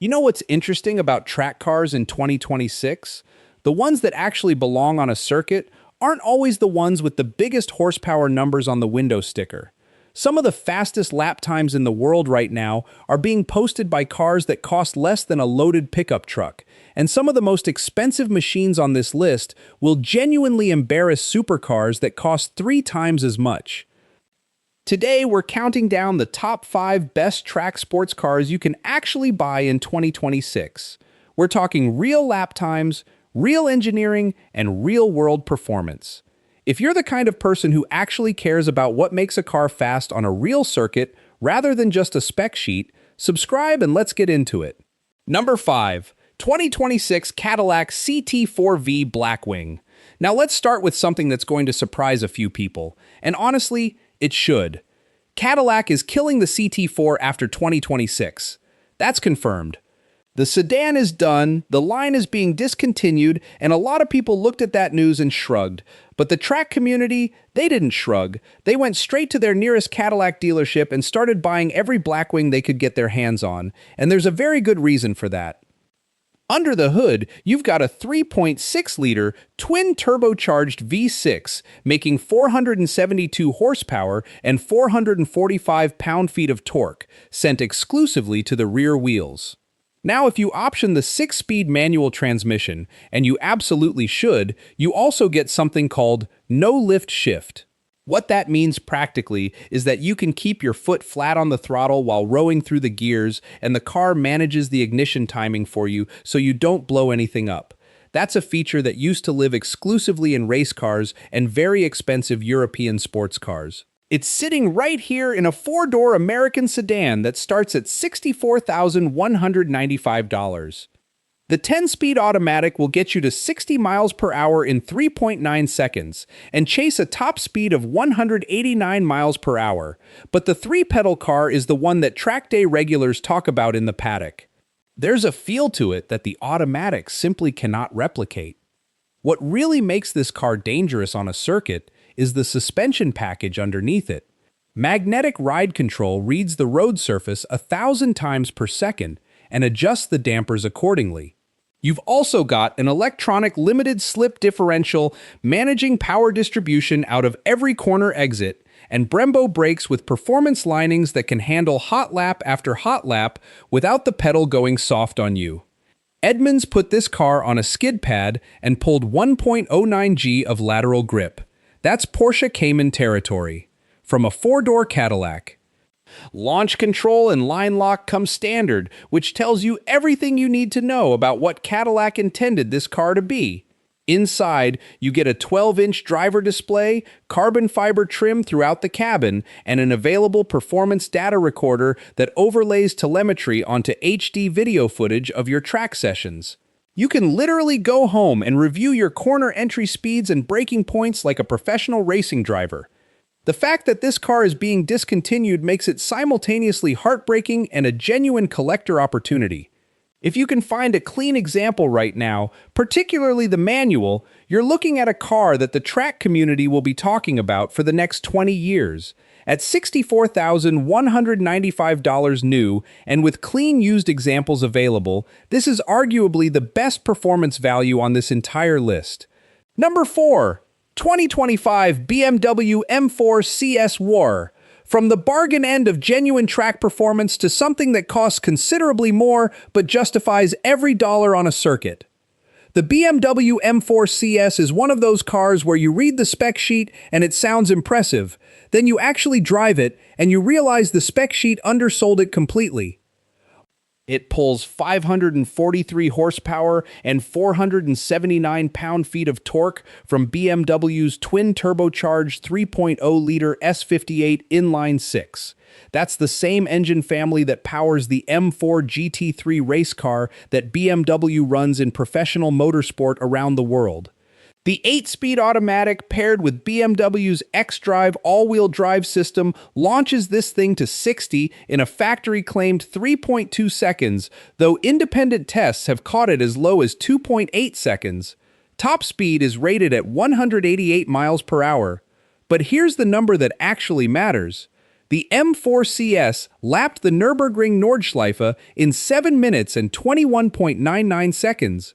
You know what's interesting about track cars in 2026? The ones that actually belong on a circuit aren't always the ones with the biggest horsepower numbers on the window sticker. Some of the fastest lap times in the world right now are being posted by cars that cost less than a loaded pickup truck, and some of the most expensive machines on this list will genuinely embarrass supercars that cost 3 times as much. Today, we're counting down the top 5 best track sports cars you can actually buy in 2026. We're talking real lap times, real engineering, and real-world performance. If you're the kind of person who actually cares about what makes a car fast on a real circuit rather than just a spec sheet, subscribe and let's get into it. Number 5. 2026 Cadillac CT4V Blackwing. Now let's start with something that's going to surprise a few people, and honestly, it should. Cadillac is killing the CT4 after 2026. That's confirmed. The sedan is done, the line is being discontinued, and a lot of people looked at that news and shrugged. But the track community, they didn't shrug. They went straight to their nearest Cadillac dealership and started buying every Blackwing they could get their hands on. And there's a very good reason for that. Under the hood, you've got a 3.6-liter twin-turbocharged V6 making 472 horsepower and 445 pound-feet of torque, sent exclusively to the rear wheels. Now, if you option the 6-speed manual transmission, and you absolutely should, you also get something called no-lift shift. What that means practically is that you can keep your foot flat on the throttle while rowing through the gears, and the car manages the ignition timing for you so you don't blow anything up. That's a feature that used to live exclusively in race cars and very expensive European sports cars. It's sitting right here in a 4-door American sedan that starts at $64,195. The 10-speed automatic will get you to 60 miles per hour in 3.9 seconds and chase a top speed of 189 miles per hour. But the 3-pedal car is the one that track day regulars talk about in the paddock. There's a feel to it that the automatic simply cannot replicate. What really makes this car dangerous on a circuit is the suspension package underneath it. Magnetic ride control reads the road surface 1,000 times per second and adjusts the dampers accordingly. You've also got an electronic limited slip differential managing power distribution out of every corner exit, and Brembo brakes with performance linings that can handle hot lap after hot lap without the pedal going soft on you. Edmunds put this car on a skid pad and pulled 1.09 G of lateral grip. That's Porsche Cayman territory. From a 4-door Cadillac. Launch control and line lock come standard, which tells you everything you need to know about what Cadillac intended this car to be. Inside, you get a 12-inch driver display, carbon fiber trim throughout the cabin, and an available performance data recorder that overlays telemetry onto HD video footage of your track sessions. You can literally go home and review your corner entry speeds and braking points like a professional racing driver. The fact that this car is being discontinued makes it simultaneously heartbreaking and a genuine collector opportunity. If you can find a clean example right now, particularly the manual, you're looking at a car that the track community will be talking about for the next 20 years. At $64,195 new, and with clean used examples available, this is arguably the best performance value on this entire list. Number 4. 2025 BMW M4 CS War. From the bargain end of genuine track performance to something that costs considerably more but justifies every dollar on a circuit. The BMW M4 CS is one of those cars where you read the spec sheet and it sounds impressive, then you actually drive it and you realize the spec sheet undersold it completely. It pulls 543 horsepower and 479 pound-feet of torque from BMW's twin-turbocharged 3.0-liter S58 inline-6. That's the same engine family that powers the M4 GT3 race car that BMW runs in professional motorsport around the world. The 8-speed automatic paired with BMW's xDrive all-wheel drive system launches this thing to 60 in a factory-claimed 3.2 seconds, though independent tests have caught it as low as 2.8 seconds. Top speed is rated at 188 miles per hour. But here's the number that actually matters. The M4 CS lapped the Nürburgring Nordschleife in 7 minutes and 21.99 seconds.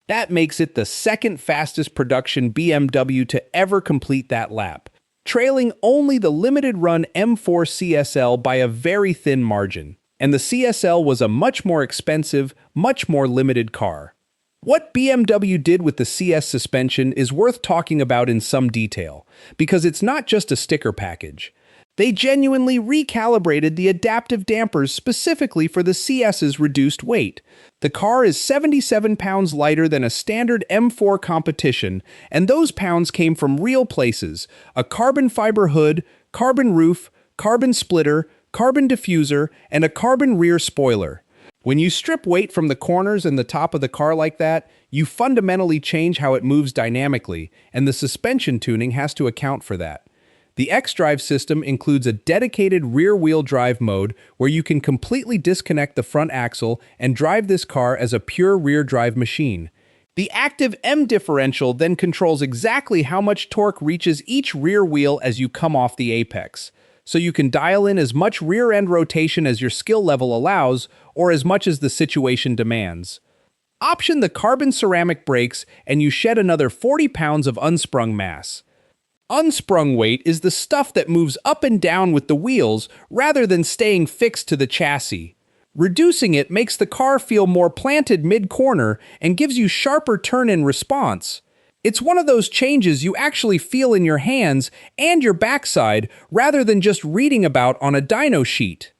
That makes it the second fastest production BMW to ever complete that lap, trailing only the limited-run M4 CSL by a very thin margin. And the CSL was a much more expensive, much more limited car. What BMW did with the CS suspension is worth talking about in some detail, because it's not just a sticker package. They genuinely recalibrated the adaptive dampers specifically for the CS's reduced weight. The car is 77 pounds lighter than a standard M4 competition, and those pounds came from real places: a carbon fiber hood, carbon roof, carbon splitter, carbon diffuser, and a carbon rear spoiler. When you strip weight from the corners and the top of the car like that, you fundamentally change how it moves dynamically, and the suspension tuning has to account for that. The X-Drive system includes a dedicated rear-wheel drive mode where you can completely disconnect the front axle and drive this car as a pure rear-drive machine. The active M differential then controls exactly how much torque reaches each rear wheel as you come off the apex, so you can dial in as much rear-end rotation as your skill level allows or as much as the situation demands. Option the carbon ceramic brakes and you shed another 40 pounds of unsprung mass. Unsprung weight is the stuff that moves up and down with the wheels rather than staying fixed to the chassis. Reducing it makes the car feel more planted mid-corner and gives you sharper turn-in response. It's one of those changes you actually feel in your hands and your backside rather than just reading about on a dyno sheet.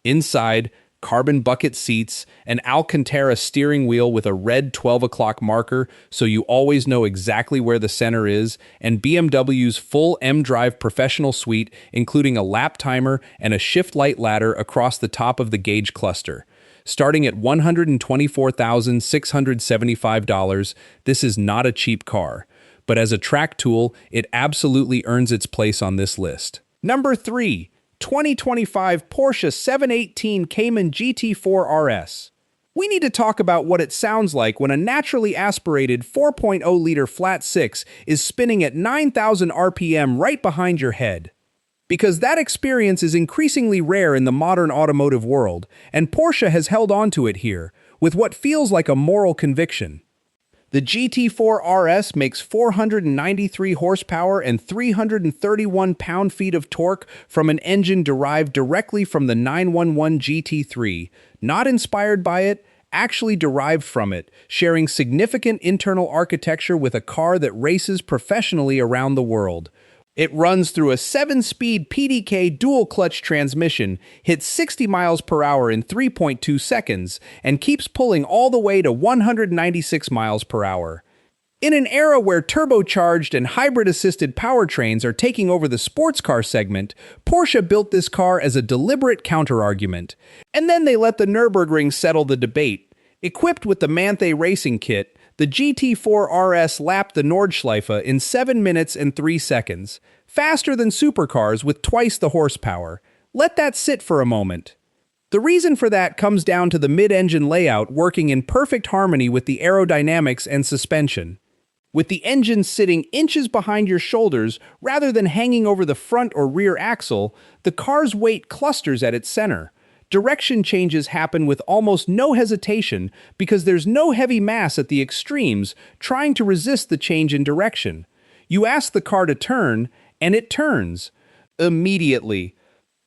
Inside, carbon bucket seats, an Alcantara steering wheel with a red 12 o'clock marker so you always know exactly where the center is, and BMW's full M-Drive professional suite including a lap timer and a shift light ladder across the top of the gauge cluster. Starting at $124,675, this is not a cheap car, but as a track tool, it absolutely earns its place on this list. Number 3. 2025 Porsche 718 Cayman GT4 RS. We need to talk about what it sounds like when a naturally aspirated 4.0-liter flat six is spinning at 9,000 RPM right behind your head. Because that experience is increasingly rare in the modern automotive world, and Porsche has held on to it here, with what feels like a moral conviction. The GT4 RS makes 493 horsepower and 331 pound-feet of torque from an engine derived directly from the 911 GT3, not inspired by it, actually derived from it, sharing significant internal architecture with a car that races professionally around the world. It runs through a 7-speed PDK dual-clutch transmission, hits 60 miles per hour in 3.2 seconds, and keeps pulling all the way to 196 miles per hour. In an era where turbocharged and hybrid-assisted powertrains are taking over the sports car segment, Porsche built this car as a deliberate counterargument. And then they let the Nürburgring settle the debate. Equipped with the Manthe racing kit, the GT4 RS lapped the Nordschleife in 7 minutes and 3 seconds, faster than supercars with twice the horsepower. Let that sit for a moment. The reason for that comes down to the mid-engine layout working in perfect harmony with the aerodynamics and suspension. With the engine sitting inches behind your shoulders rather than hanging over the front or rear axle, the car's weight clusters at its center. Direction changes happen with almost no hesitation because there's no heavy mass at the extremes trying to resist the change in direction. You ask the car to turn, and it turns. Immediately.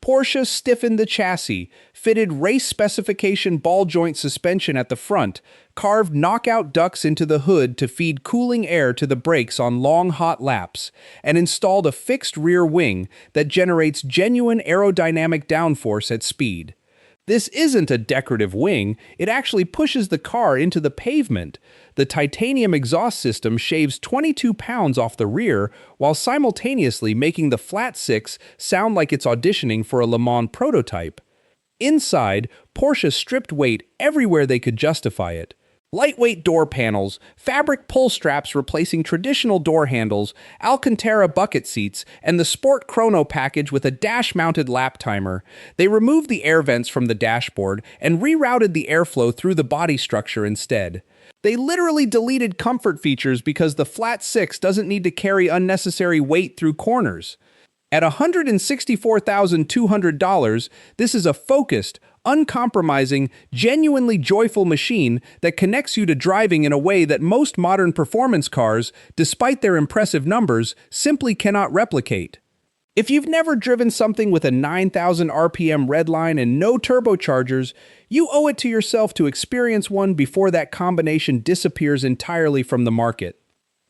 Porsche stiffened the chassis, fitted race specification ball joint suspension at the front, carved knockout ducts into the hood to feed cooling air to the brakes on long hot laps, and installed a fixed rear wing that generates genuine aerodynamic downforce at speed. This isn't a decorative wing, it actually pushes the car into the pavement. The titanium exhaust system shaves 22 pounds off the rear, while simultaneously making the flat six sound like it's auditioning for a Le Mans prototype. Inside, Porsche stripped weight everywhere they could justify it. Lightweight door panels, fabric pull straps replacing traditional door handles, Alcantara bucket seats, and the Sport Chrono package with a dash-mounted lap timer. They removed the air vents from the dashboard and rerouted the airflow through the body structure instead. They literally deleted comfort features because the flat six doesn't need to carry unnecessary weight through corners. At $164,200, this is a focused, uncompromising, genuinely joyful machine that connects you to driving in a way that most modern performance cars, despite their impressive numbers, simply cannot replicate. If you've never driven something with a 9,000 RPM redline and no turbochargers, you owe it to yourself to experience one before that combination disappears entirely from the market.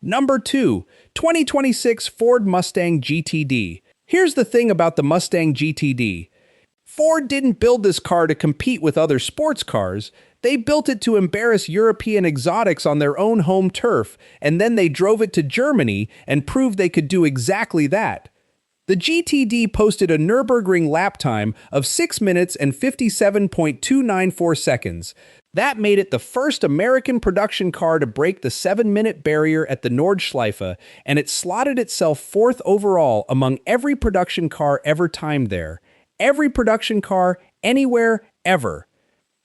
Number 2, 2026 Ford Mustang GTD. Here's the thing about the Mustang GTD. Ford didn't build this car to compete with other sports cars. They built it to embarrass European exotics on their own home turf, and then they drove it to Germany and proved they could do exactly that. The GTD posted a Nürburgring lap time of 6 minutes and 57.294 seconds. That made it the first American production car to break the 7-minute barrier at the Nordschleife, and it slotted itself fourth overall among every production car ever timed there. Every production car, anywhere, ever.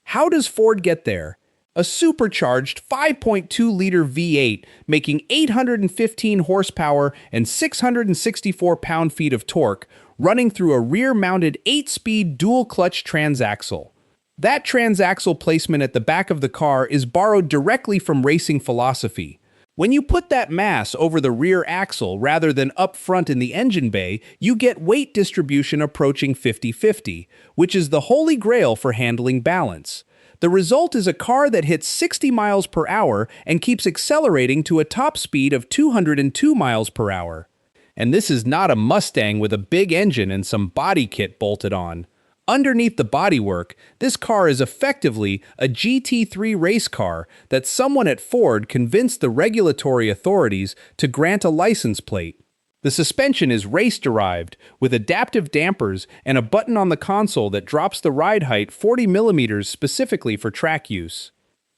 How does Ford get there? A supercharged 5.2-liter V8 making 815 horsepower and 664 pound-feet of torque, running through a rear-mounted 8-speed dual-clutch transaxle. That transaxle placement at the back of the car is borrowed directly from racing philosophy. When you put that mass over the rear axle rather than up front in the engine bay, you get weight distribution approaching 50-50, which is the holy grail for handling balance. The result is a car that hits 60 miles per hour and keeps accelerating to a top speed of 202 miles per hour. And this is not a Mustang with a big engine and some body kit bolted on. Underneath the bodywork, this car is effectively a GT3 race car that someone at Ford convinced the regulatory authorities to grant a license plate. The suspension is race-derived, with adaptive dampers and a button on the console that drops the ride height 40 millimeters specifically for track use.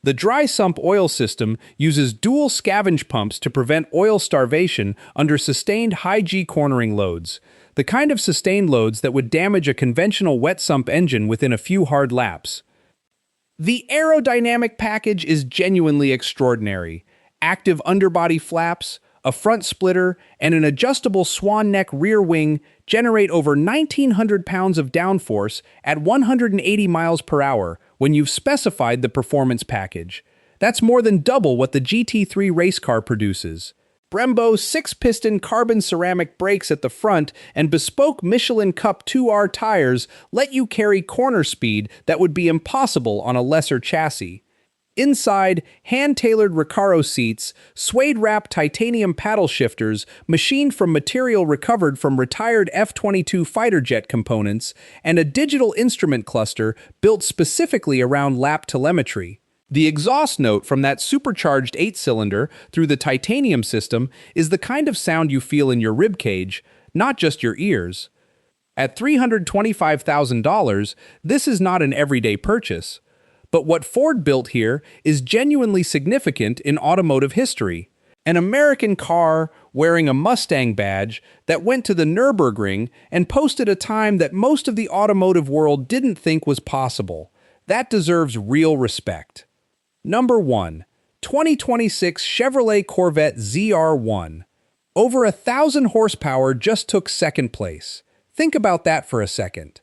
The dry sump oil system uses dual scavenge pumps to prevent oil starvation under sustained high G cornering loads, the kind of sustained loads that would damage a conventional wet sump engine within a few hard laps. The aerodynamic package is genuinely extraordinary. Active underbody flaps, a front splitter, and an adjustable swan neck rear wing generate over 1,900 pounds of downforce at 180 miles per hour when you've specified the performance package. That's more than double what the GT3 race car produces. Brembo 6-piston carbon ceramic brakes at the front and bespoke Michelin Cup 2R tires let you carry corner speed that would be impossible on a lesser chassis. Inside, hand-tailored Recaro seats, suede-wrapped titanium paddle shifters machined from material recovered from retired F-22 fighter jet components, and a digital instrument cluster built specifically around lap telemetry. The exhaust note from that supercharged 8-cylinder through the titanium system is the kind of sound you feel in your ribcage, not just your ears. At $325,000, this is not an everyday purchase. But what Ford built here is genuinely significant in automotive history. An American car wearing a Mustang badge that went to the Nürburgring and posted a time that most of the automotive world didn't think was possible. That deserves real respect. Number 1. 2026 Chevrolet Corvette ZR1. Over 1,000 horsepower just took second place. Think about that for a second.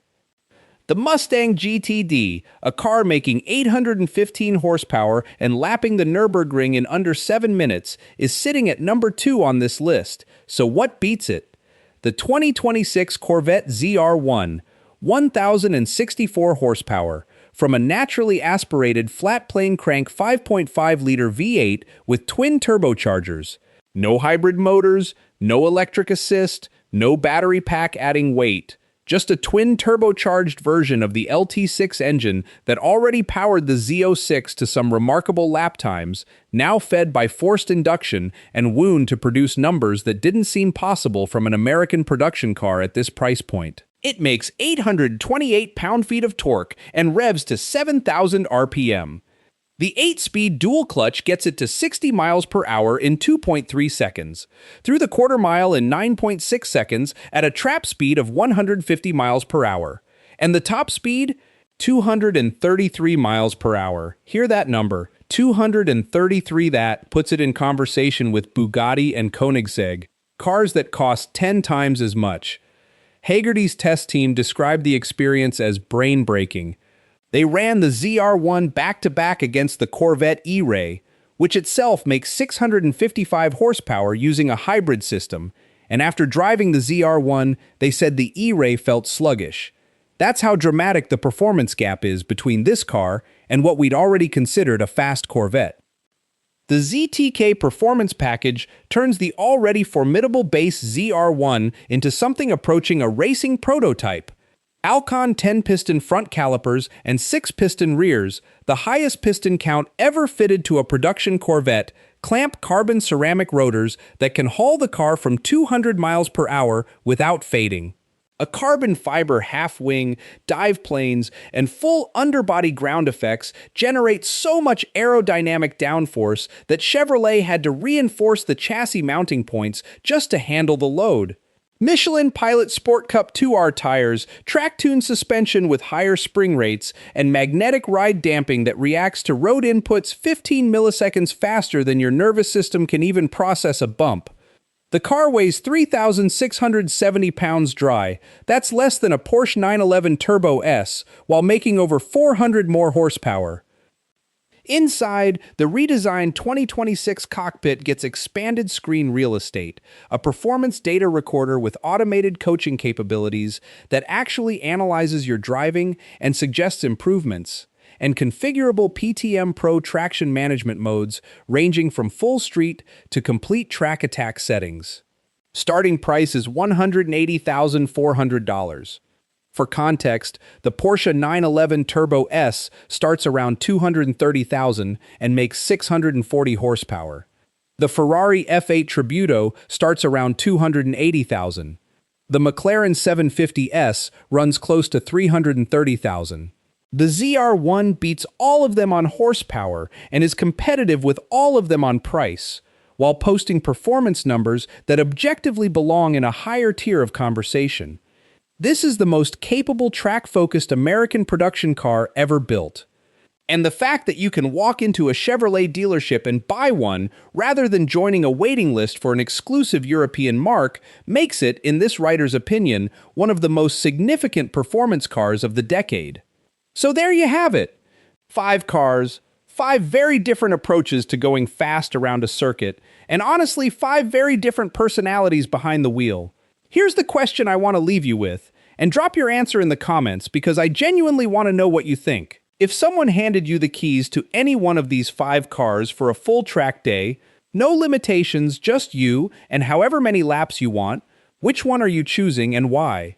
The Mustang GTD, a car making 815 horsepower and lapping the Nürburgring in under 7 minutes, is sitting at number 2 on this list. So what beats it? The 2026 Corvette ZR1, 1,064 horsepower, from a naturally aspirated flat-plane crank 5.5-liter V8 with twin turbochargers. No hybrid motors, no electric assist, no battery pack adding weight. Just a twin turbocharged version of the LT6 engine that already powered the Z06 to some remarkable lap times, now fed by forced induction and wound to produce numbers that didn't seem possible from an American production car at this price point. It makes 828 pound-feet of torque and revs to 7,000 RPM. The 8-speed dual clutch gets it to 60 miles per hour in 2.3 seconds, through the quarter mile in 9.6 seconds at a trap speed of 150 miles per hour. And the top speed? 233 miles per hour. Hear that number, 233. That puts it in conversation with Bugatti and Koenigsegg, cars that cost 10 times as much. Hagerty's test team described the experience as brain-breaking. They ran the ZR1 back-to-back against the Corvette E-Ray, which itself makes 655 horsepower using a hybrid system, and after driving the ZR1, they said the E-Ray felt sluggish. That's how dramatic the performance gap is between this car and what we'd already considered a fast Corvette. The ZTK performance package turns the already formidable base ZR1 into something approaching a racing prototype. Alcon 10-piston front calipers and 6-piston rears, the highest piston count ever fitted to a production Corvette, clamp carbon ceramic rotors that can haul the car from 200 miles per hour without fading. A carbon fiber half-wing, dive planes, and full underbody ground effects generate so much aerodynamic downforce that Chevrolet had to reinforce the chassis mounting points just to handle the load. Michelin Pilot Sport Cup 2R tires, track-tuned suspension with higher spring rates, and magnetic ride damping that reacts to road inputs 15 milliseconds faster than your nervous system can even process a bump. The car weighs 3,670 pounds dry. That's less than a Porsche 911 Turbo S, while making over 400 more horsepower. Inside, the redesigned 2026 cockpit gets expanded screen real estate, a performance data recorder with automated coaching capabilities that actually analyzes your driving and suggests improvements, and configurable PTM Pro traction management modes ranging from full street to complete track attack settings. Starting price is $180,400. For context, the Porsche 911 Turbo S starts around $230,000 and makes 640 horsepower. The Ferrari F8 Tributo starts around $280,000. The McLaren 750S runs close to $330,000. The ZR1 beats all of them on horsepower and is competitive with all of them on price, while posting performance numbers that objectively belong in a higher tier of conversation. This is the most capable track-focused American production car ever built. And the fact that you can walk into a Chevrolet dealership and buy one rather than joining a waiting list for an exclusive European marque makes it, in this writer's opinion, one of the most significant performance cars of the decade. So there you have it. 5 cars, 5 very different approaches to going fast around a circuit, and honestly 5 very different personalities behind the wheel. Here's the question I want to leave you with, and drop your answer in the comments because I genuinely want to know what you think. If someone handed you the keys to any one of these 5 cars for a full track day, no limitations, just you and however many laps you want, which one are you choosing and why?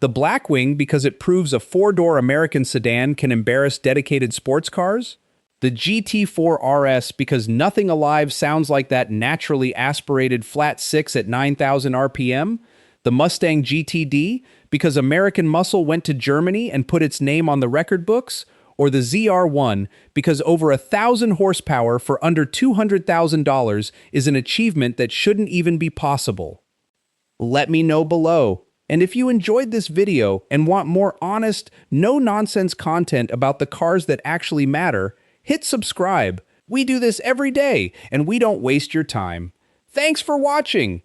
The Blackwing because it proves a 4-door American sedan can embarrass dedicated sports cars? The GT4 RS because nothing alive sounds like that naturally aspirated flat 6 at 9,000 RPM? The Mustang GTD because American muscle went to Germany and put its name on the record books? Or the ZR1 because over 1,000 horsepower for under $200,000 is an achievement that shouldn't even be possible? Let me know below. And if you enjoyed this video and want more honest, no-nonsense content about the cars that actually matter, hit subscribe. We do this every day, and we don't waste your time. Thanks for watching!